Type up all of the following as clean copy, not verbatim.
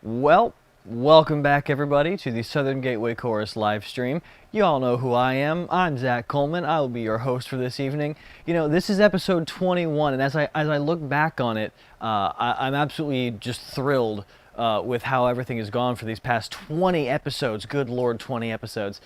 Well, welcome back everybody to the Southern Gateway Chorus live stream. You all know who I am. I'm Zach Coleman. I will be your host for this evening. You know, this is episode 21, and as I look back on it, I'm absolutely just thrilled with how everything has gone for these past 20 episodes. Good Lord, 20 episodes.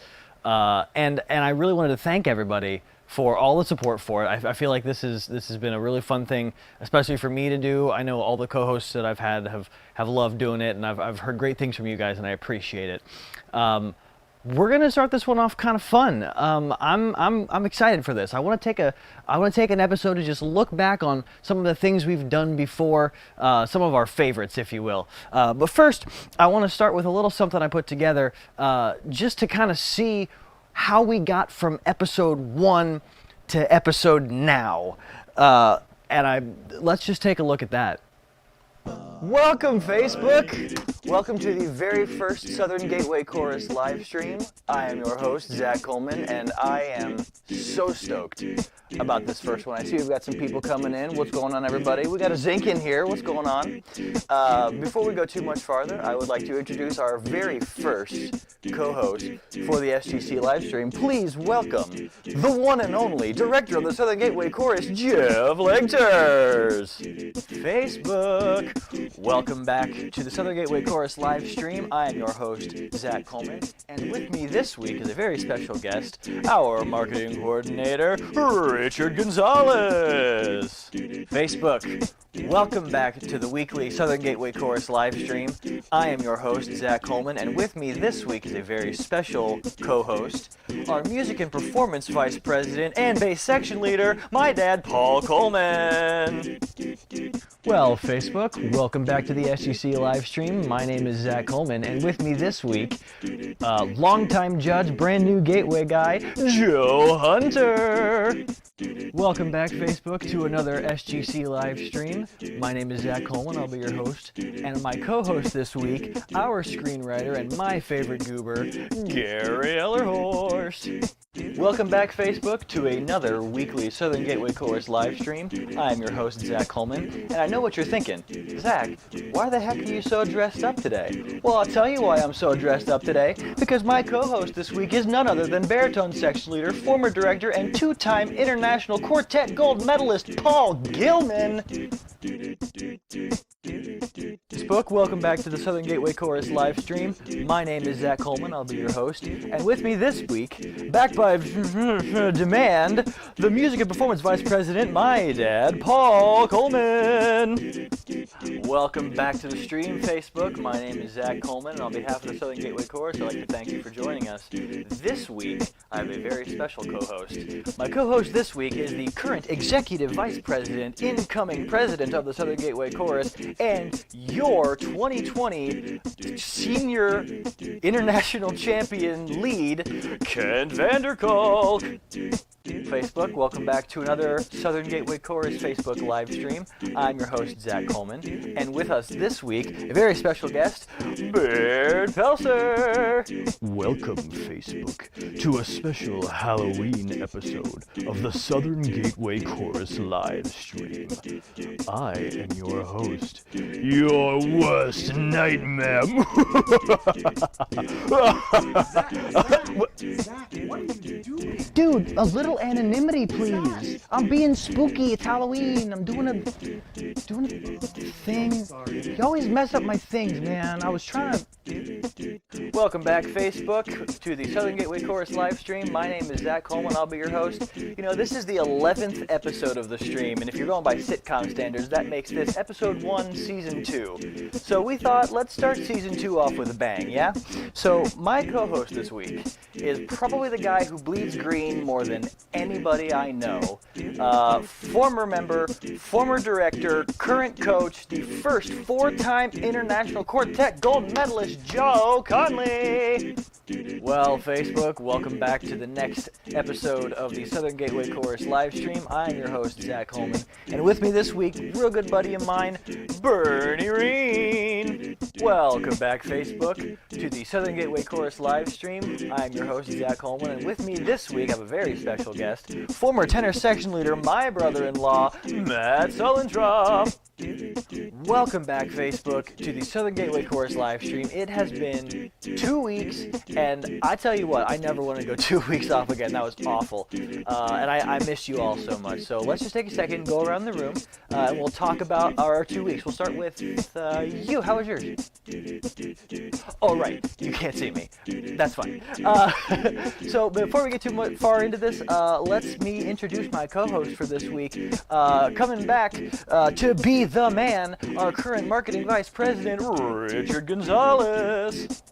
And I really wanted to thank everybody for all the support for it. I feel like this has been a really fun thing, especially for me to do. I know all the co-hosts that I've had have loved doing it, and I've heard great things from you guys, and I appreciate it. We're gonna start this one off kind of fun. I'm excited for this. I want to take an episode to just look back on some of the things we've done before, some of our favorites, if you will. But first, I want to start with a little something I put together just to kind of see how we got from episode 1 to episode now. Let's just take a look at that. Welcome, Facebook! Welcome to the very first Southern Gateway Chorus live stream. I am your host, Zach Coleman, and I am so stoked about this first one. I see we've got some people coming in. What's going on, everybody? We got a Zinc in here. What's going on? Before we go too much farther, I would like to introduce our very first co-host for the SGC live stream. Please welcome the one and only director of the Southern Gateway Chorus, Jeff Legters. Facebook, welcome back to the Southern Gateway Chorus live stream. I am your host, Zach Coleman, and with me this week is a very special guest, our marketing coordinator, Richard Gonzalez. Facebook, welcome back to the weekly Southern Gateway Chorus live stream. I am your host, Zach Coleman, and with me this week is a very special co-host, our music and performance vice president and bass section leader, my dad, Paul Coleman. Well, Facebook, welcome back to the SGC live stream. My name is Zach Coleman, and with me this week, longtime judge, brand new Gateway guy, Joe Hunter. Welcome back, Facebook, to another SGC live stream. My name is Zach Coleman. I'll be your host, and my co-host this week, our screenwriter and my favorite goober, Gary Ellerhorst. Welcome back, Facebook, to another weekly Southern Gateway Chorus live stream. I'm your host, Zach Coleman, and I know what you're thinking. Zach, why the heck are you so dressed up today? Well, I'll tell you why I'm so dressed up today, because my co-host this week is none other than baritone section leader, former director, and two-time international quartet gold medalist, Paul Gilman. Facebook, welcome back to the Southern Gateway Chorus live stream. My name is Zach Coleman. I'll be your host. And with me this week, backed by demand, the music and performance vice president, my dad, Paul Coleman. Welcome back to the stream, Facebook. My name is Zach Coleman, and on behalf of the Southern Gateway Chorus, I'd like to thank you for joining us. This week, I have a very special co-host. My co-host this week is the current executive vice president, incoming president of the Southern Gateway Chorus, and your 2020 senior international champion lead, Ken Vanderkolk. Facebook, welcome back to another Southern Gateway Chorus Facebook live stream. I'm your host, Zach Coleman, and with us this week, a very special guest, Baird Pelser. Welcome, Facebook, to a special Halloween episode of the Southern Gateway Chorus live stream. I am your host, your worst nightmare. Zach, what are you doing? Dude, a little anonymity, please. I'm being spooky. It's Halloween. I'm doing a thing. Sorry. You always mess up my things, man. I was trying to... Welcome back, Facebook, to the Southern Gateway Chorus live stream. My name is Zach Coleman. I'll be your host. You know, this is the 11th episode of the stream, and if you're going by sitcom standards, that makes this episode 1, season 2. So we thought, let's start season 2 off with a bang, yeah? So my co-host this week is probably the guy who bleeds green more than anybody I know. Former member, former director, current coach, the first 4-time international quartet gold medalist, Joe Conley. Well, Facebook, welcome back to the next episode of the Southern Gateway Chorus live stream. I'm your host, Zach Coleman, and with me this week, real good buddy of mine, Bernie Reen. Welcome back, Facebook, to the Southern Gateway Chorus live stream. I'm your host, Zach Coleman, and with me this week, I have a very special guest, former tenor section leader, my brother-in-law, Matt Sullentrop. Welcome back, Facebook, to the Southern Gateway Chorus live stream. It has been 2 weeks, and I tell you what, I never want to go 2 weeks off again. That was awful. And I missed you all so much. So let's just take a second, go around the room, and we'll talk about our 2 weeks. We'll start with you. How was yours? Oh, right. You can't see me. That's fine. So before we get too far into this, let me introduce my co-host for this week. Coming back to be the man, our current marketing vice president, Richard Gonzalez.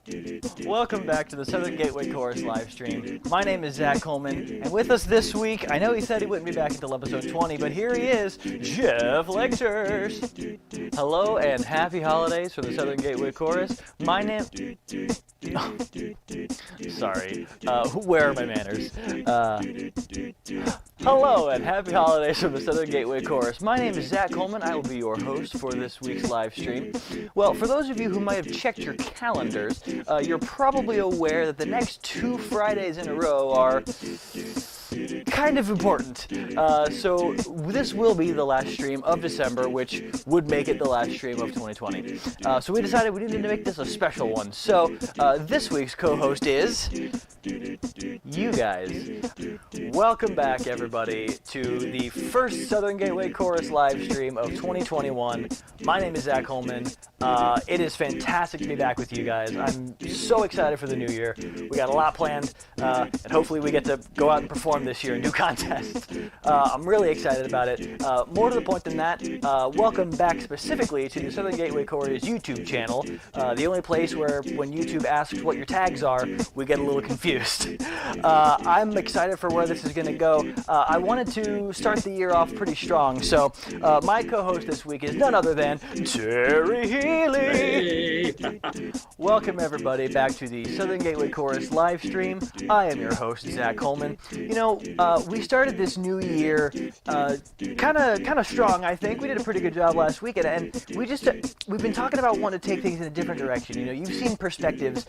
Welcome back to the Southern Gateway Chorus live stream. My name is Zach Coleman, and with us this week, I know he said he wouldn't be back until episode 20, but here he is, Jeff Lectures. Hello and happy holidays from the Southern Gateway Chorus. My name... Oh, sorry. Where are my manners? Hello and happy holidays from the Southern Gateway Chorus. My name is Zach Coleman. I will be your host for this week's live stream. Well, for those of you who might have checked your calendars, you're probably aware that the next 2 Fridays in a row are kind of important. So this will be the last stream of December, which would make it the last stream of 2020. So we decided we needed to make this a special one. So this week's co-host is you guys. Welcome back, everybody, to the first Southern Gateway Chorus live stream of 2021. My name is Zach Holman. It is fantastic to be back with you guys. I'm so excited for the new year. We got a lot planned, and hopefully we get to go out and perform this year and do contests. I'm really excited about it. More to the point than that, welcome back specifically to the Southern Gateway Chorus YouTube channel, the only place where when YouTube asks what your tags are, we get a little confused. I'm excited for where this is going to go. I wanted to start the year off pretty strong, so my co-host this week is none other than Terry Healy. Welcome everybody back to the Southern Gateway Chorus live stream. I am your host, Zach Coleman. You know, we started this new year kind of strong, I think. We did a pretty good job last week, and we've been talking about wanting to take things in a different direction. You know, you've seen perspectives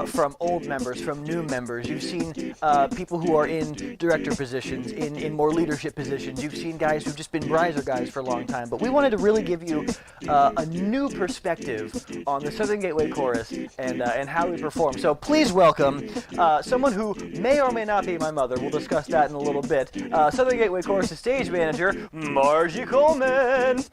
from old members, from new members. You've seen people who are in director positions, in more leadership positions. You've seen guys who've just been riser guys for a long time. But we wanted to really give you a new perspective on the Southern Gateway Chorus and how we perform. So please welcome someone who may or may not be my mother. We'll discuss that in a little bit. Southern Gateway Chorus stage manager, Margie Coleman.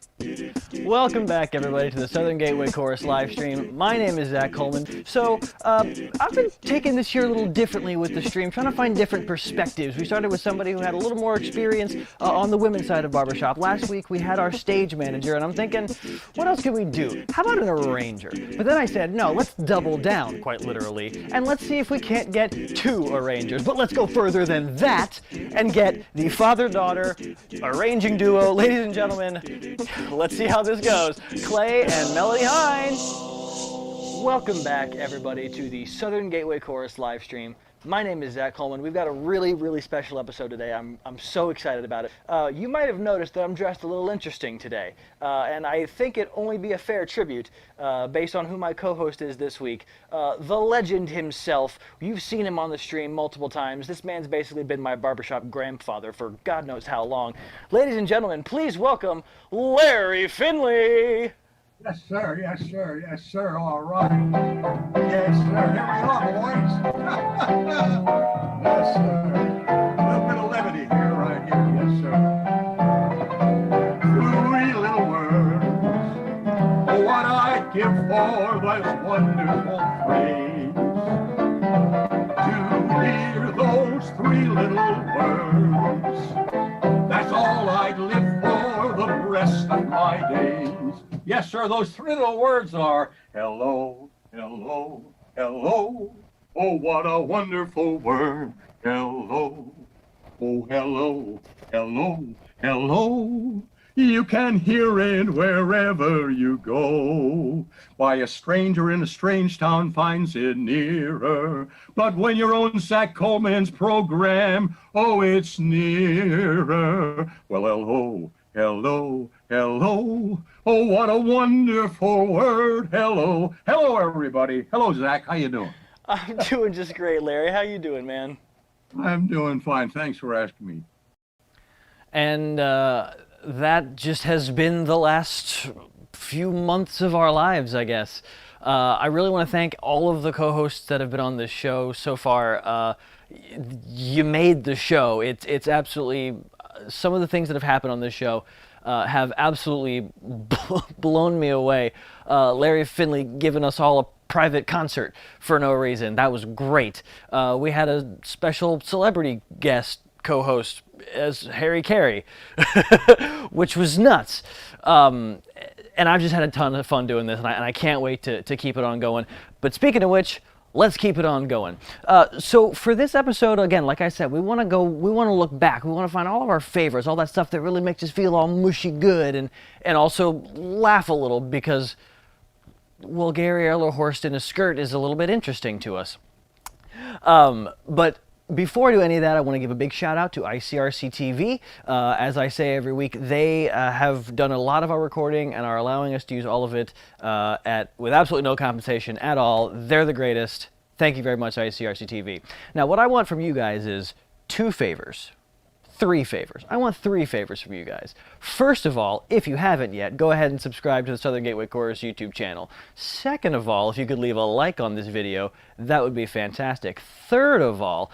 Welcome back, everybody, to the Southern Gateway Chorus live stream. My name is Zach Coleman. So I've been taking this year a little differently with the stream, trying to find different perspectives. We started with somebody who had a little more experience on the women's side of barbershop. Last week we had our stage manager, and I'm thinking, what else can we do? How about an arranger? But then I said, no, let's double down, quite literally, and let's see if we can't get 2 arrangers. But let's go further than that and get the father-daughter arranging duo. Ladies and gentlemen, let's see how this goes. Clay and Melody Hines. Welcome back, everybody, to the Southern Gateway Chorus live stream. My name is Zach Coleman. We've got a really, really special episode today. I'm so excited about it. You might have noticed that I'm dressed a little interesting today, and I think it only be a fair tribute based on who my co-host is this week. The legend himself. You've seen him on the stream multiple times. This man's basically been my barbershop grandfather for God knows how long. Ladies and gentlemen, please welcome Larry Finley. Yes, sir. Yes, sir. Yes, sir. All right. Yes, sir. Here we are, boys. Yes, sir. A little bit of levity here, right here. Yes, sir. 3 little words. Oh, what I'd give for this wonderful phrase. To hear those 3 little words. That's all I'd live for the rest of my days. Yes, sir, those 3 little words are hello, hello, hello. Oh, what a wonderful word. Hello. Oh, hello, hello, hello. You can hear it wherever you go. Why, a stranger in a strange town finds it nearer. But when you're on Zach Coleman's program, oh, it's nearer. Well, hello, hello, hello. Oh, what a wonderful word. Hello. Hello, everybody. Hello, Zach. How you doing? I'm doing just great, Larry. How you doing, man? I'm doing fine. Thanks for asking me. And that just has been the last few months of our lives, I guess. I really want to thank all of the co-hosts that have been on this show so far. You made the show. It's absolutely, some of the things that have happened on this show have absolutely blown me away. Larry Finley giving us all a private concert for no reason. That was great. We had a special celebrity guest co-host as Harry Carey, which was nuts. And I've just had a ton of fun doing this, and I can't wait to keep it on going. But speaking of which, let's keep it on going. So for this episode, again, like I said, we want to look back. We want to find all of our favorites, all that stuff that really makes us feel all mushy good, and also laugh a little because, well, Gary Erlerhorst in a skirt is a little bit interesting to us. But before I do any of that, I want to give a big shout out to ICRC TV. As I say every week, they have done a lot of our recording and are allowing us to use all of it with absolutely no compensation at all. They're the greatest. Thank you very much, ICRC TV. Now, what I want from you guys is 2 favors. 3 favors. I want 3 favors from you guys. First of all, if you haven't yet, go ahead and subscribe to the Southern Gateway Chorus YouTube channel. Second of all, if you could leave a like on this video, that would be fantastic. Third of all,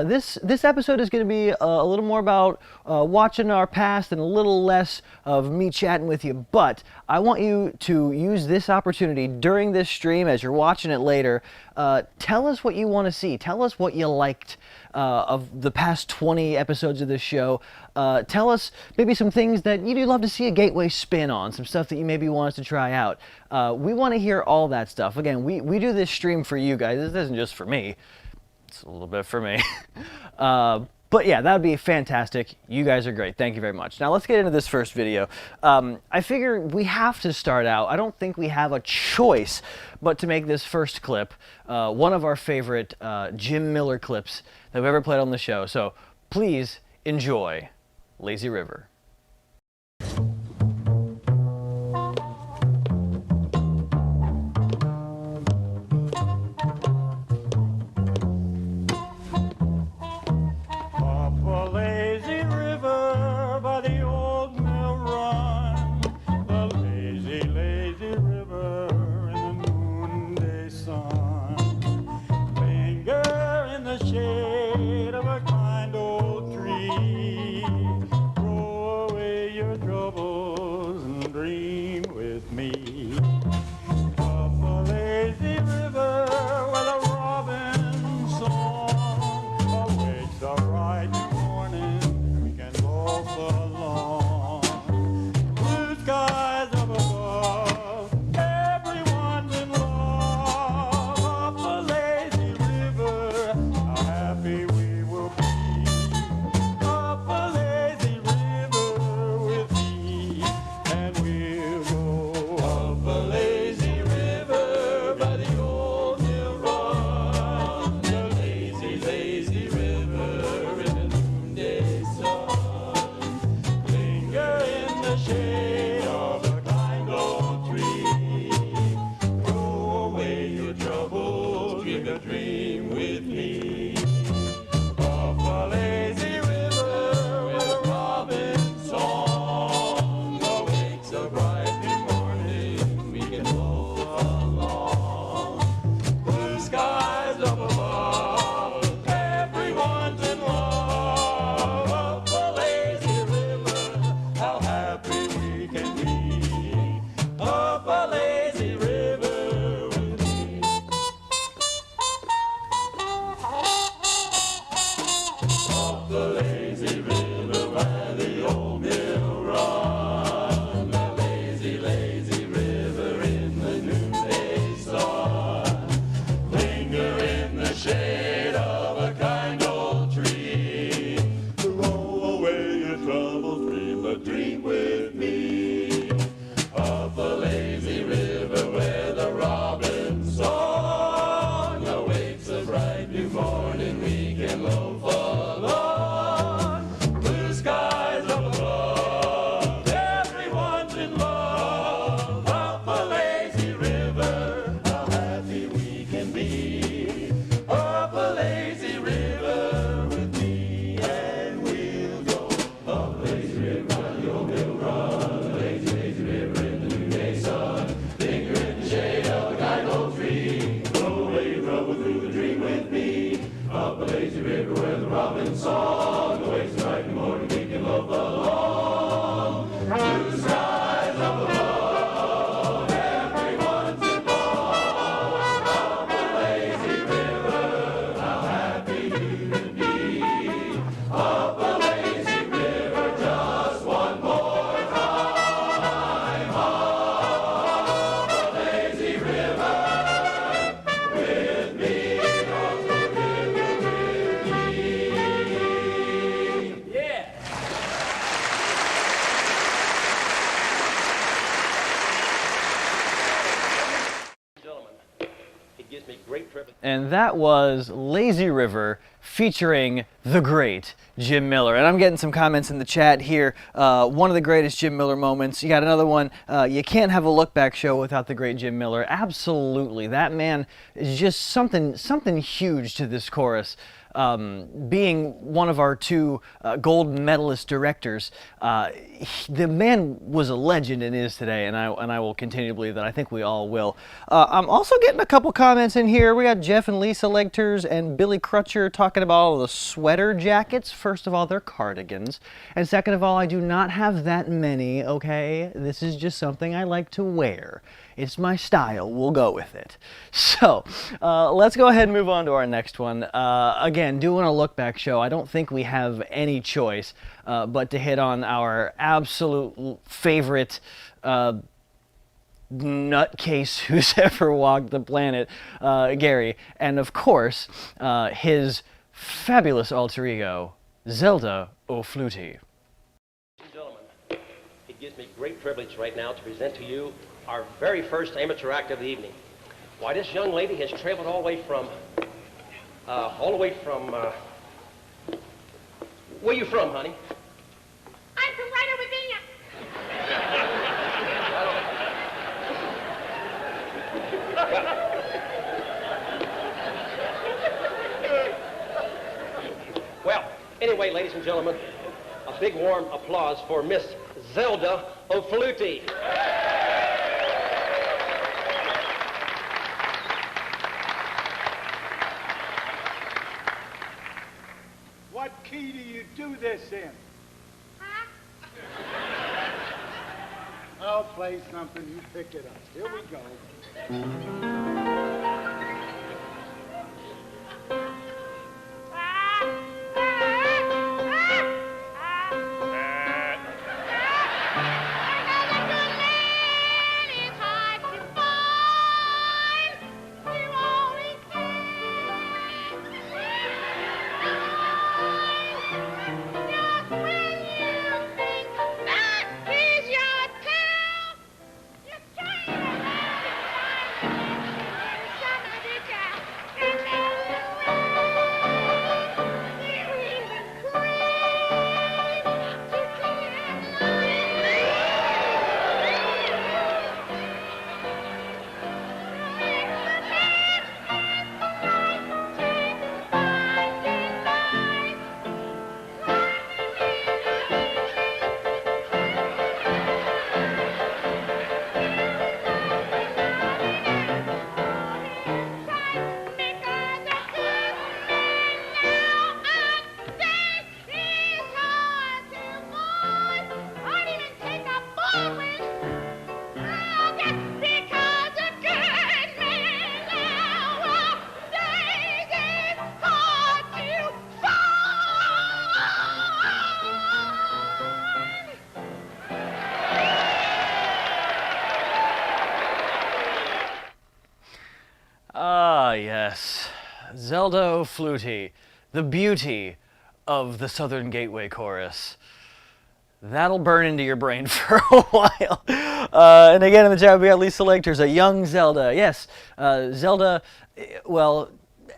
this episode is going to be a little more about watching our past and a little less of me chatting with you, but I want you to use this opportunity during this stream as you're watching it later. Tell us what you want to see. Tell us what you liked of the past 20 episodes of this show. Tell us maybe some things that you'd love to see a Gateway spin on, some stuff that you maybe want us to try out. We want to hear all that stuff. Again, we do this stream for you guys. This isn't just for me. It's a little bit for me. But yeah, that would be fantastic. You guys are great. Thank you very much. Now let's get into this first video. I figure we have to start out. I don't think we have a choice but to make this first clip one of our favorite Jim Miller clips that we've ever played on the show. So please enjoy Lazy River. gives me great privilege. And that was Lazy River featuring the great Jim Miller. And I'm getting some comments in the chat here. One of the greatest Jim Miller moments. You got another one. You can't have a look back show without the great Jim Miller. Absolutely. That man is just something huge to this chorus. Being one of our two gold medalist directors, the man was a legend and is today, and I will continue to believe that. I think we all will. I'm also getting a couple comments in here. We got Jeff and Lisa Legters and Billy Crutcher talking about all the sweater jackets. First of all, they're cardigans, and second of all, I do not have that many. Okay, this is just something I like to wear. It's my style. We'll go with it. So let's go ahead and move on to our next one. Again, doing a look back show, I don't think we have any choice but to hit on our absolute favorite nutcase who's ever walked the planet, Gary, and of course his fabulous alter ego, Zelda O'Flutie. Ladies and gentlemen, it gives me great privilege right now to present to you our very first amateur act of the evening. Why, this young lady has traveled all the way from, where you from, honey? I'm from right over there. Well, anyway, ladies and gentlemen, a big warm applause for Miss Zelda O'Flutie. What key do you do this in? Huh? I'll play something, you pick it up. Here we go. Ah, yes. Zelda O'Flutie, the beauty of the Southern Gateway Chorus. That'll burn into your brain for a while. And again in the chat we got Lisa Legters, a young Zelda. Yes, Zelda, well,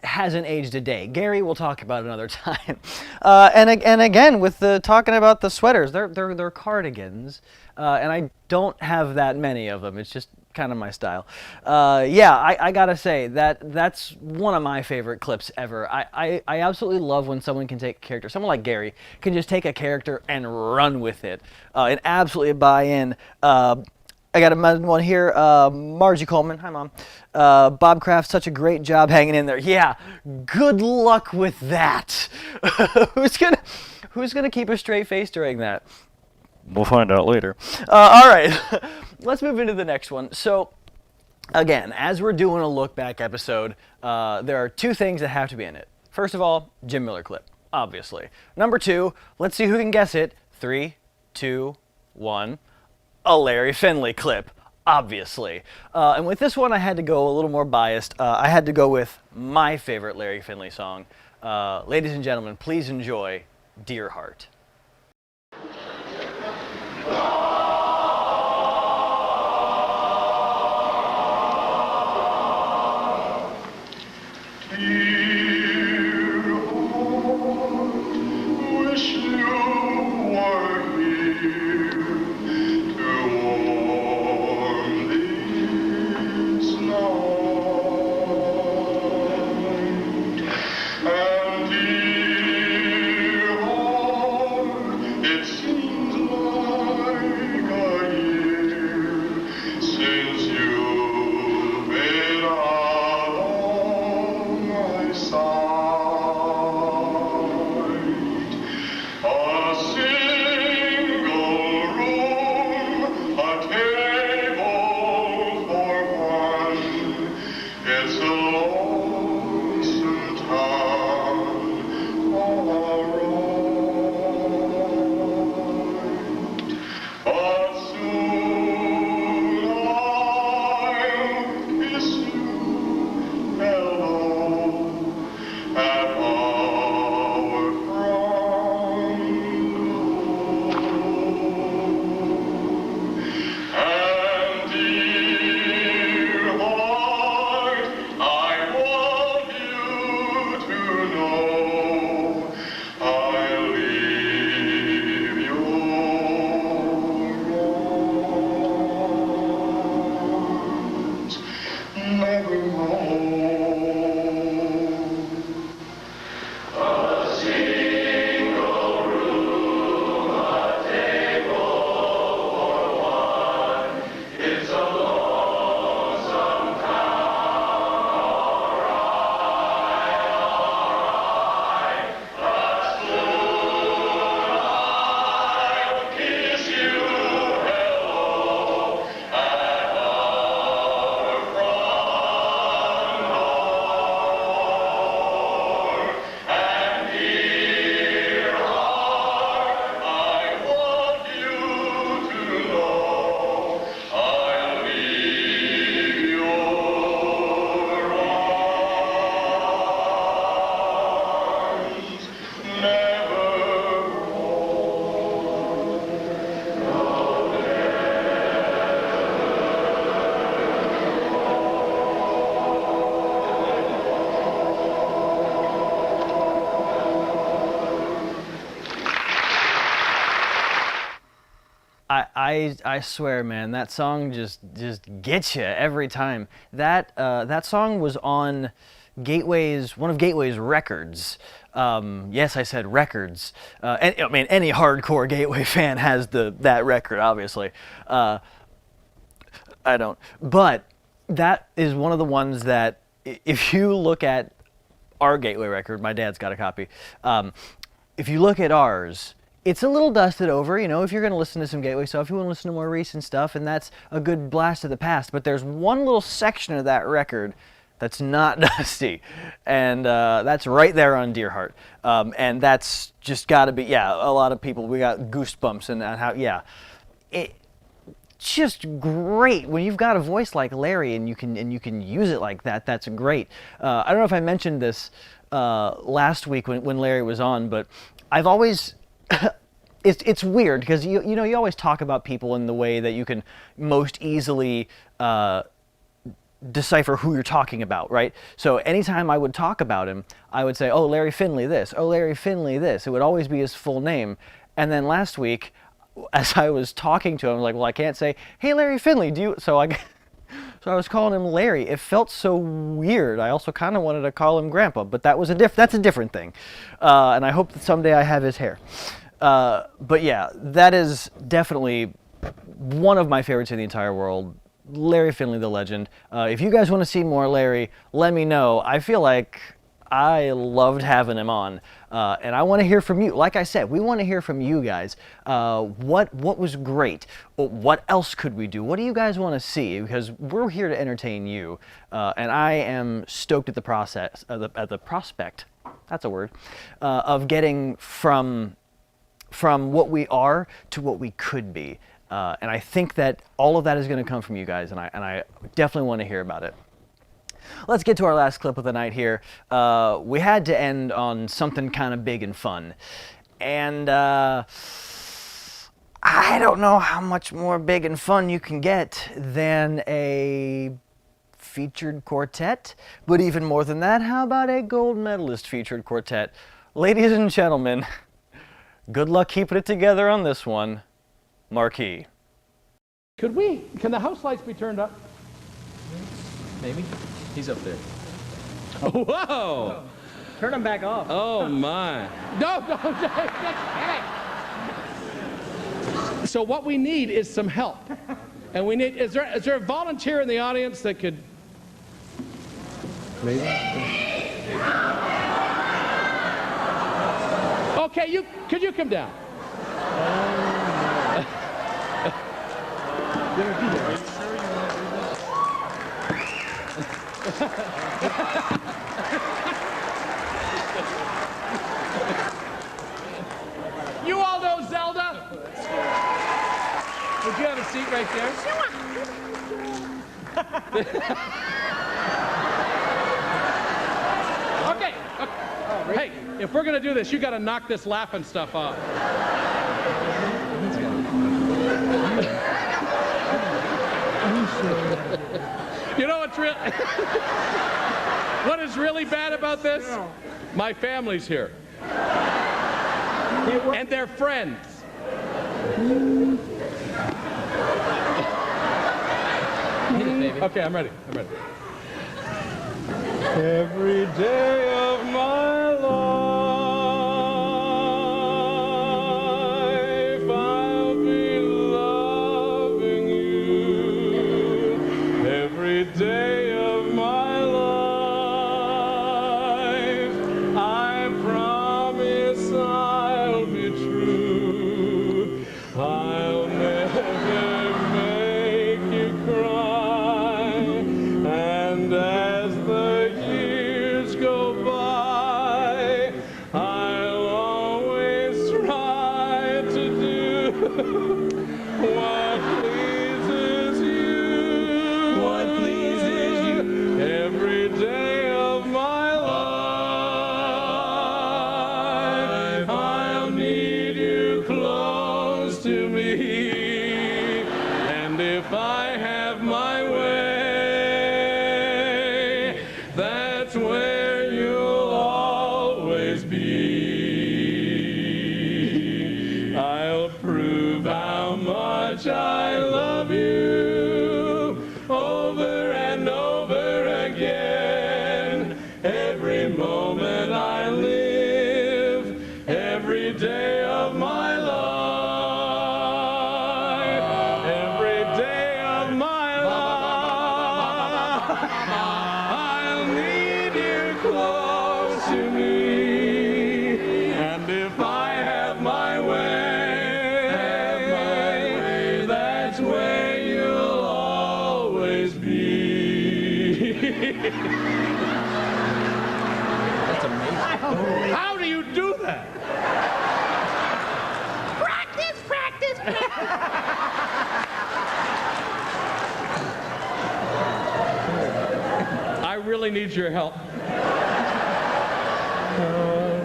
hasn't aged a day. Gary will talk about it another time. And again, with the talking about the sweaters, they're cardigans, and I don't have that many of them. It's just kind of my style. Yeah, I gotta say that's one of my favorite clips ever. I absolutely love when someone can take a character, someone like Gary can just take a character and run with it, and absolutely buy in. I got another one here, Margie Coleman. Hi, Mom. Bob Kraft, such a great job hanging in there. Yeah, good luck with that. Who's gonna keep a straight face during that? We'll find out later. All right, let's move into the next one. So, again, as we're doing a look back episode, there are two things that have to be in it. First of all, Jim Miller clip, obviously. Number two, let's see who can guess it. 3, 2, 1. A Larry Finley clip, obviously. And with this one, I had to go a little more biased. I had to go with my favorite Larry Finley song. Ladies and gentlemen, please enjoy Dear Heart. lonesome town far away. But soon I'll kiss you hello at our front door. And dear heart, I want you to know I'll leave your arms nevermore. Kiss you hello at our front door. And dear heart, I want you to know I'll leave your arms I swear, man, that song just gets you every time. That song was on one of Gateway's records. Yes, I said records. And, I mean, any hardcore Gateway fan has that record, obviously. I don't. But that is one of the ones that, if you look at our Gateway record, my dad's got a copy. If you look at ours, it's a little dusted over, you know, if you're going to listen to some Gateway stuff, you want to listen to more recent stuff, and that's a good blast of the past. But there's one little section of that record that's not dusty, and that's right there on Dear Heart. And that's just got to be, yeah, a lot of people, we got goosebumps and how, yeah. It just great when you've got a voice like Larry and you can use it like that. That's great. I don't know if I mentioned this last week when Larry was on, but I've always it's weird because you know you always talk about people in the way that you can most easily decipher who you're talking about, right? So anytime I would talk about him, I would say, "Oh, Larry Finley this. Oh, Larry Finley this." It would always be his full name. And then last week, as I was talking to him, I was like, "Well, I can't say, 'Hey, Larry Finley, do you?'" So I was calling him Larry. It felt so weird. I also kind of wanted to call him Grandpa, but that's a different thing. And I hope that someday I have his hair. But yeah, that is definitely one of my favorites in the entire world. Larry Finley, the legend. If you guys want to see more Larry, let me know. I feel like I loved having him on, and I want to hear from you. Like I said, we want to hear from you guys. What was great? What else could we do? What do you guys want to see? Because we're here to entertain you, and I am stoked at the prospect. That's a word, of getting from what we are to what we could be. And I think that all of that is going to come from you guys, and I definitely want to hear about it. Let's get to our last clip of the night here. We had to end on something kind of big and fun. And I don't know how much more big and fun you can get than a featured quartet. But even more than that, how about a gold medalist featured quartet? Ladies and gentlemen, good luck keeping it together on this one. Marquis. Can the house lights be turned up? Maybe. He's up there. Whoa! Turn them back off. Oh my. No. So what we need is some help. And we need, is there a volunteer in the audience that could? Maybe. Okay, could you come down? You all know Zelda? Would you have a seat right there? Okay. Hey, if we're gonna do this, you gotta knock this laughing stuff off. You know what's real? What is really bad about this? My family's here. And they're friends. Okay, I'm ready. Every day of my life, I'll be loving you. Every day of my life, I promise I'll be true. I'll never make you cry. And as the years go by, I'll always try to do what pleases you. What pleases you. Every day of my life, I'll need you close to me. And if I have my way, that's where you'll always be. I'll prove how much I love you over and over again. Every moment I live, every day of my life, every day of my life, I'll need you close to me. And if I have my way, that's where you'll always be. That's amazing. How do you do that? Practice, practice, practice. I really need your help.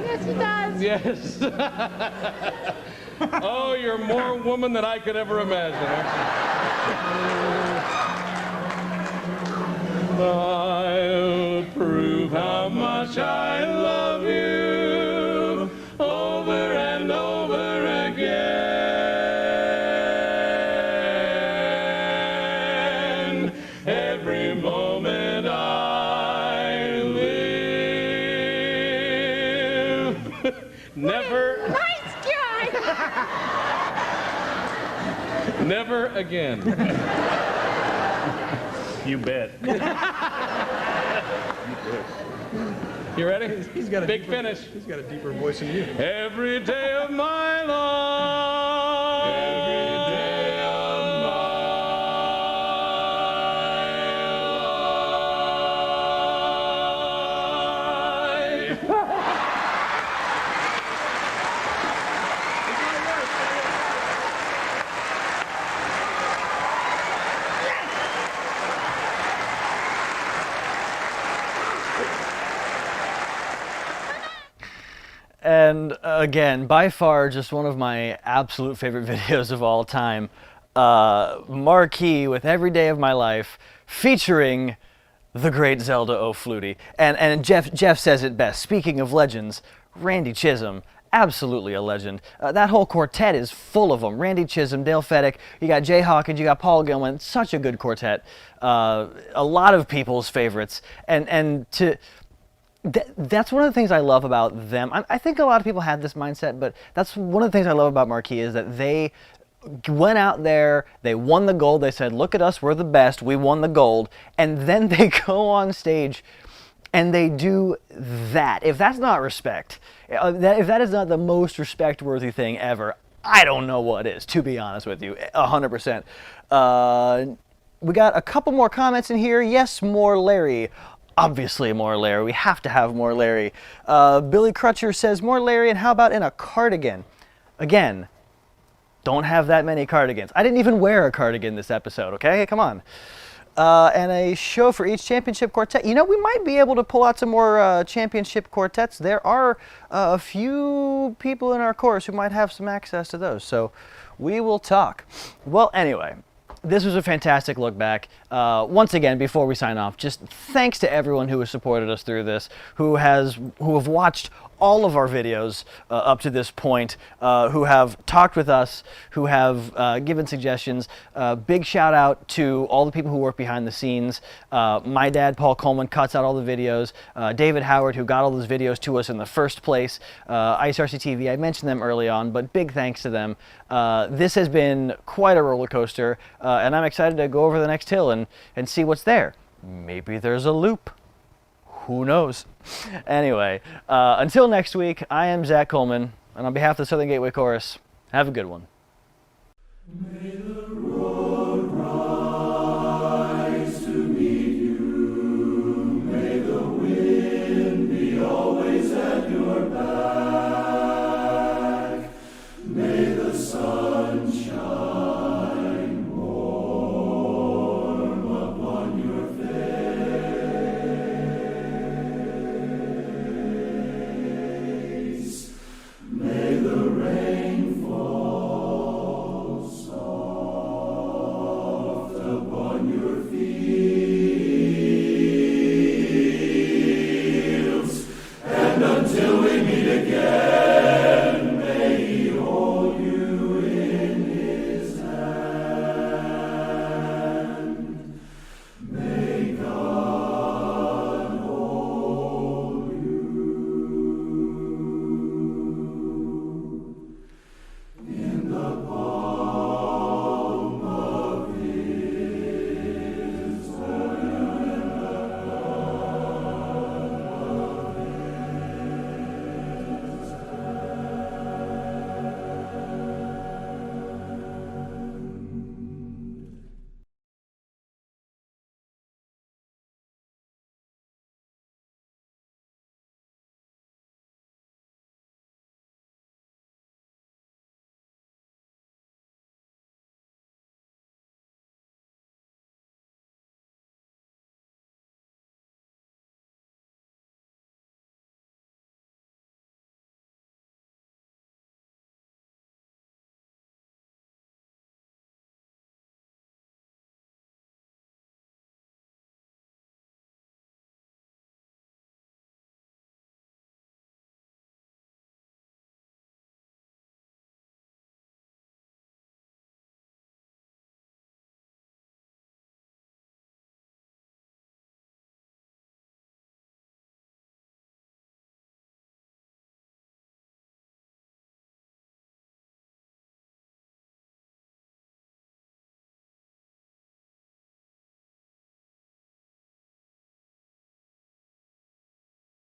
Yes, he does. Yes. Oh, you're more woman than I could ever imagine. I'll prove how much I love you over and over again. Every moment I live. Never. Nice try. Never again. You bet. You ready? He's got a big deeper, finish. He's got a deeper voice than you. Every day of my life. Every day of my life. And again, by far, just one of my absolute favorite videos of all time. Marquee with Every Day of My Life, featuring the great Zelda O'Flutie. And Jeff says it best. Speaking of legends, Randy Chisholm, absolutely a legend. That whole quartet is full of them. Randy Chisholm, Dale Feddick, you got Jay Hawkins, you got Paul Gilman. Such a good quartet. A lot of people's favorites. That's one of the things I love about them. I think a lot of people had this mindset, but that's one of the things I love about Marquee is that they went out there, they won the gold, they said, look at us, we're the best, we won the gold, and then they go on stage and they do that. If that's not respect, if that is not the most respect-worthy thing ever, I don't know what is, to be honest with you, 100%. We got a couple more comments in here. Yes, more Larry. Obviously more Larry. We have to have more Larry. Billy Crutcher says more Larry, and how about in a cardigan? Again, don't have that many cardigans. I didn't even wear a cardigan this episode, okay? Come on. And a show for each championship quartet. You know, we might be able to pull out some more championship quartets. There are a few people in our chorus who might have some access to those, so we will talk. Well, anyway, this was a fantastic look back. Once again, before we sign off, just thanks to everyone who has supported us through this, who have watched all of our videos up to this point, who have talked with us, who have given suggestions. Big shout out to all the people who work behind the scenes. My dad, Paul Coleman, cuts out all the videos. David Howard, who got all those videos to us in the first place. ICRC TV, I mentioned them early on, but big thanks to them. This has been quite a roller coaster, and I'm excited to go over the next hill and see what's there. Maybe there's a loop. Who knows? Anyway, until next week, I am Zach Coleman, and on behalf of the Southern Gateway Chorus, have a good one.